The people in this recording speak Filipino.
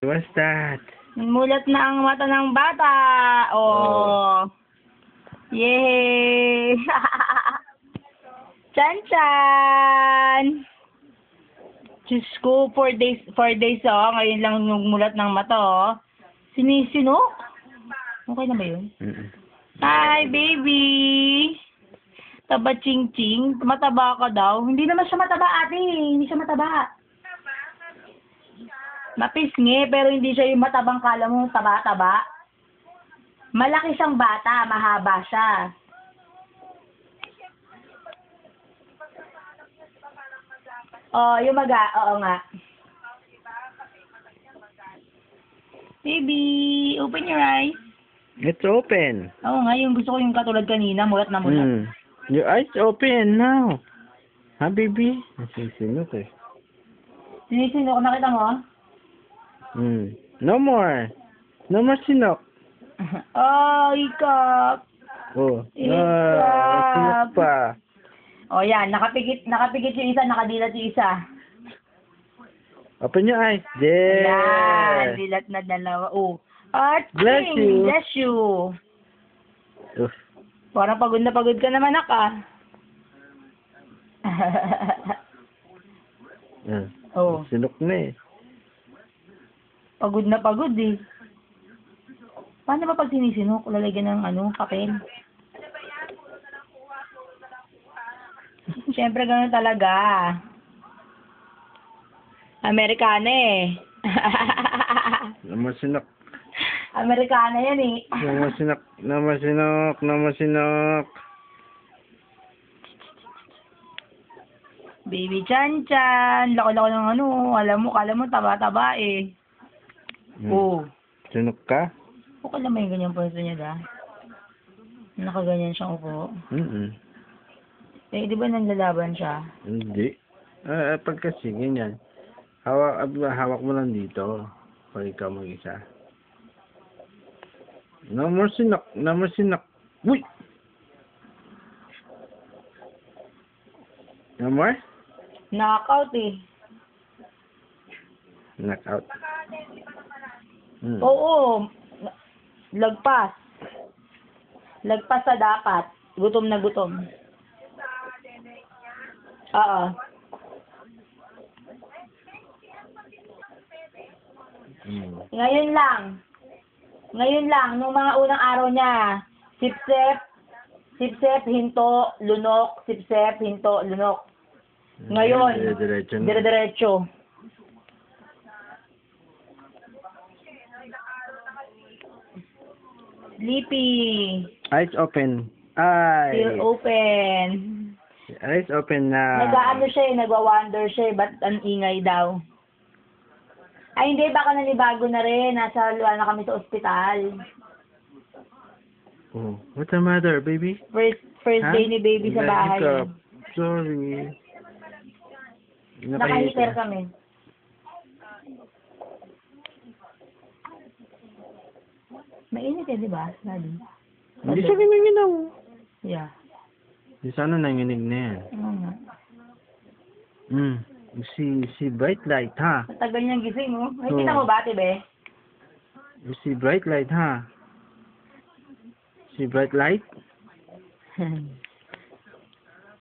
What's that? Mulat na ang mata ng bata. Oh. Yay! Chan-chan! Diyos ko, 4 days, oh. Ngayon lang mulat ng mata, oh. Sinisino? Okay na ba yun? Hi, baby! Taba ching-ching. Mataba ka daw. Hindi naman siya mataba, ate. Hindi siya mataba. Mapisngi, pero hindi siya yung matabang kala mo, taba-taba. Malaki siyang bata, mahaba siya. Oh, yung oo nga. Baby, open your eyes. It's open. Oo nga, yung gusto ko yung katulad kanina, mulat na mulat. Your eyes open now. Ha, baby? Nasisinok eh. Sinisino ko, nakita mo? No more. No more sinok. Oh, ikap. Oh, Ikap. sinok pa. Oh, yan. Nakapikit yung isa, nakadilat yung isa. Open your eyes. There. Yan. Dilat na dalawa. Oh. At Bless you. Bless you. Oof. Parang pagod na pagod ka naman, nak, ah. Oh. Sinok na eh. Pagod na pagod, eh. Paano ba pag sinisinok? Lalagyan ng papel? Siyempre, gano'n talaga. Amerikana eh. No more sinok. Amerikana yan eh. No more sinok. No more sinok. No more sinok. Baby Chan-chan. Lako-lako ng Alam mo, kala mo taba-taba eh. Oh. Sinok ka? Okay lang ba yung ganyang pwesto niya da? Nakaganyan siyang upo. Eh, di ba nanlalaban siya? Hindi. Pag kasi ganyan. Hawak mo lang dito. Pag ikaw mag-isa. No more sinok. No more sinok. Uy! No more? Knockout eh. Knockout. Oo. Lagpas. Lagpas sa dapat. Gutom na gutom. Oo. Ngayon lang, nung mga unang araw niya, sipsep, hinto, lunok, sipsep, hinto, lunok. Ngayon, dire-diretso. Sleepy. Eyes open. Eyes. Still open. Eyes open na. Nag-aano siya eh, nagwa-wonder siya eh, ba't ang ingay daw? Ay hindi, baka nanibago na rin. Nasa luwa na kami sa ospital. Oh, what's the matter, baby? First day ni baby sa bahay. Sorry. Naka-heater kami. Mainit eh, di ba? Hindi siya giniginaw. Yeah. Di sana nanginig na yan. Oo nga. Si bright light, ha? Matagal niyang gising, oh. Nakikita mo ba, tibe? Si bright light, ha? Si bright light?